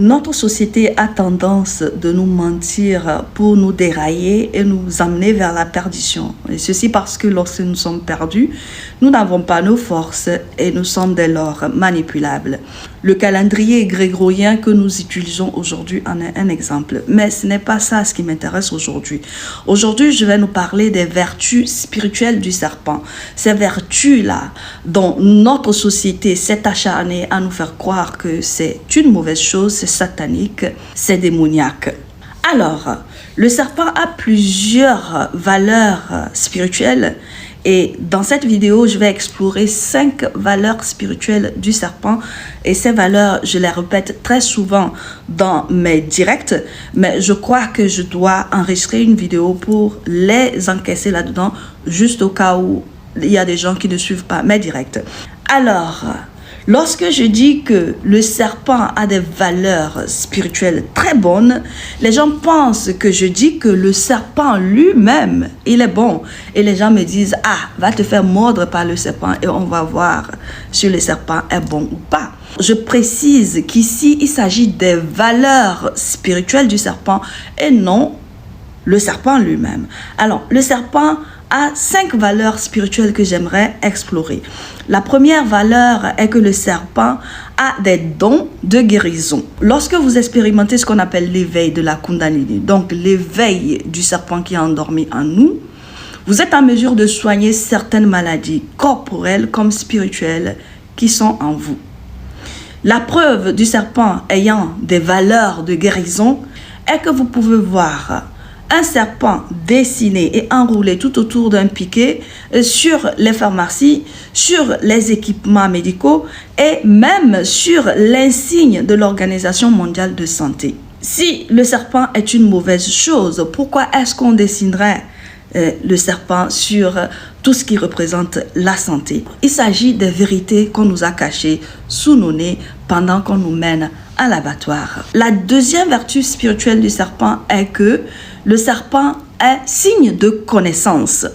Notre société a tendance de nous mentir pour nous dérailler et nous amener vers la perdition. Et ceci parce que lorsque nous sommes perdus, nous n'avons pas nos forces et nous sommes dès lors manipulables. Le calendrier grégorien que nous utilisons aujourd'hui en est un exemple. Mais ce n'est pas ça ce qui m'intéresse aujourd'hui. Aujourd'hui, je vais nous parler des vertus spirituelles du serpent. Ces vertus-là dont notre société s'est acharnée à nous faire croire que c'est une mauvaise chose, c'est satanique, c'est démoniaque. Alors, le serpent a plusieurs valeurs spirituelles et dans cette vidéo, je vais explorer 5 valeurs spirituelles du serpent et ces valeurs, je les répète très souvent dans mes directs, mais je crois que je dois enregistrer une vidéo pour les encaisser là-dedans, juste au cas où il y a des gens qui ne suivent pas mes directs. Alors, lorsque je dis que le serpent a des valeurs spirituelles très bonnes, les gens pensent que je dis que le serpent lui-même, il est bon. Et les gens me disent, ah, va te faire mordre par le serpent et on va voir si le serpent est bon ou pas. Je précise qu'ici, il s'agit des valeurs spirituelles du serpent et non le serpent lui-même. Alors, le serpent a 5 valeurs spirituelles que j'aimerais explorer. La première valeur est que le serpent a des dons de guérison. Lorsque vous expérimentez ce qu'on appelle l'éveil de la Kundalini, donc l'éveil du serpent qui est endormi en nous, vous êtes en mesure de soigner certaines maladies corporelles comme spirituelles qui sont en vous. La preuve du serpent ayant des valeurs de guérison est que vous pouvez voir un serpent dessiné et enroulé tout autour d'un piquet sur les pharmacies, sur les équipements médicaux et même sur l'insigne de l'Organisation mondiale de santé. Si le serpent est une mauvaise chose, pourquoi est-ce qu'on dessinerait le serpent sur tout ce qui représente la santé? Il s'agit des vérités qu'on nous a cachées sous nos nez pendant qu'on nous mène à l'abattoir. La deuxième vertu spirituelle du serpent est que le serpent est signe de connaissance.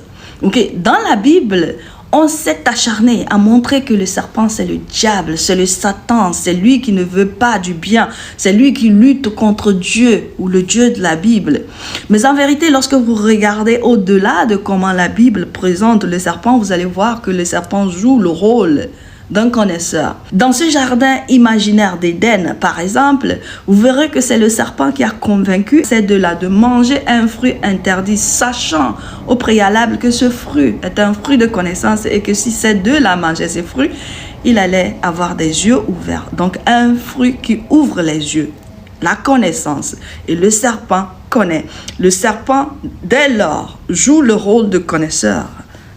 Okay? Dans la Bible, on s'est acharné à montrer que le serpent, c'est le diable, c'est le Satan, c'est lui qui ne veut pas du bien, c'est lui qui lutte contre Dieu ou le Dieu de la Bible. Mais en vérité, lorsque vous regardez au-delà de comment la Bible présente le serpent, vous allez voir que le serpent joue le rôle d'un connaisseur. Dans ce jardin imaginaire d'Éden, par exemple, vous verrez que c'est le serpent qui a convaincu ces deux-là de manger un fruit interdit, sachant au préalable que ce fruit est un fruit de connaissance et que si ces deux-là mangeaient ces fruits, il allait avoir des yeux ouverts. Donc un fruit qui ouvre les yeux, la connaissance. Et le serpent connaît. Le serpent, dès lors, joue le rôle de connaisseur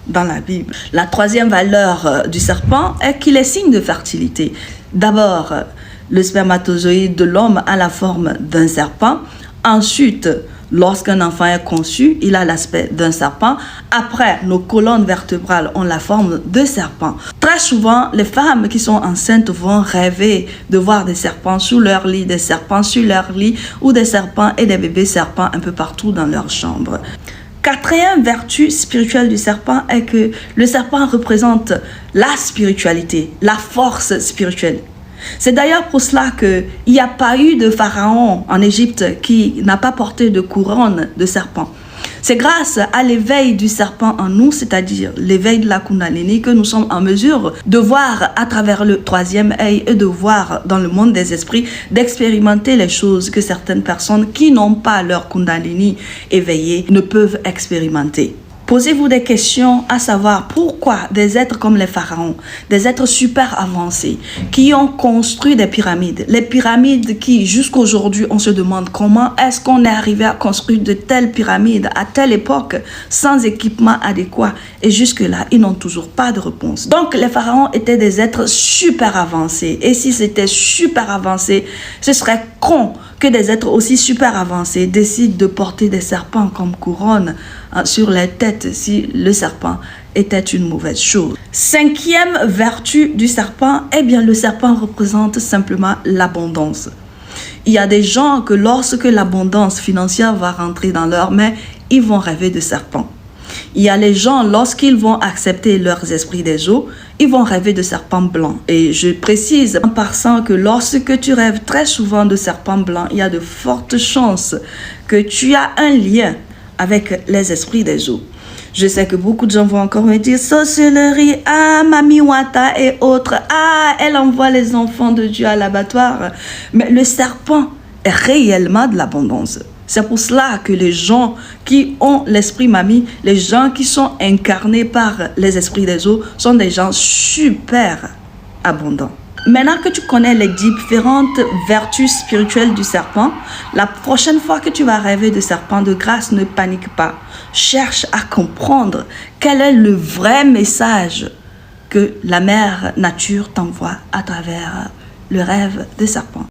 dans la Bible. La troisième valeur du serpent est qu'il est signe de fertilité. D'abord, le spermatozoïde de l'homme a la forme d'un serpent. Ensuite, lorsqu'un enfant est conçu, il a l'aspect d'un serpent. Après, nos colonnes vertébrales ont la forme de serpent. Très souvent, les femmes qui sont enceintes vont rêver de voir des serpents sous leur lit, des serpents sur leur lit ou des serpents et des bébés serpents un peu partout dans leur chambre. Quatrième vertu spirituelle du serpent est que le serpent représente la spiritualité, la force spirituelle. C'est d'ailleurs pour cela qu'il n'y a pas eu de pharaon en Égypte qui n'a pas porté de couronne de serpent. C'est grâce à l'éveil du serpent en nous, c'est-à-dire l'éveil de la Kundalini, que nous sommes en mesure de voir à travers le troisième œil et de voir dans le monde des esprits, d'expérimenter les choses que certaines personnes qui n'ont pas leur Kundalini éveillée ne peuvent expérimenter. Posez-vous des questions à savoir pourquoi des êtres comme les pharaons, des êtres super avancés, qui ont construit des pyramides, les pyramides qui jusqu'aujourd'hui on se demande comment est-ce qu'on est arrivé à construire de telles pyramides à telle époque sans équipement adéquat et jusque-là ils n'ont toujours pas de réponse. Donc les pharaons étaient des êtres super avancés et si c'était super avancé, ce serait con que des êtres aussi super avancés décident de porter des serpents comme couronne sur les têtes si le serpent était une mauvaise chose. Cinquième vertu du serpent, eh bien le serpent représente simplement l'abondance. Il y a des gens que lorsque l'abondance financière va rentrer dans leurs mains, ils vont rêver de serpents. Il y a les gens, lorsqu'ils vont accepter leurs esprits des eaux, ils vont rêver de serpents blancs. Et je précise en passant que lorsque tu rêves très souvent de serpents blancs, il y a de fortes chances que tu as un lien avec les esprits des eaux. Je sais que beaucoup de gens vont encore me dire sorcellerie, ah, Mami Wata et autres, ah, elle envoie les enfants de Dieu à l'abattoir. Mais le serpent est réellement de l'abondance. C'est pour cela que les gens qui ont l'esprit Mami, les gens qui sont incarnés par les esprits des eaux, sont des gens super abondants. Maintenant que tu connais les différentes vertus spirituelles du serpent, la prochaine fois que tu vas rêver de serpent, de grâce, ne panique pas. Cherche à comprendre quel est le vrai message que la mère nature t'envoie à travers le rêve de serpent.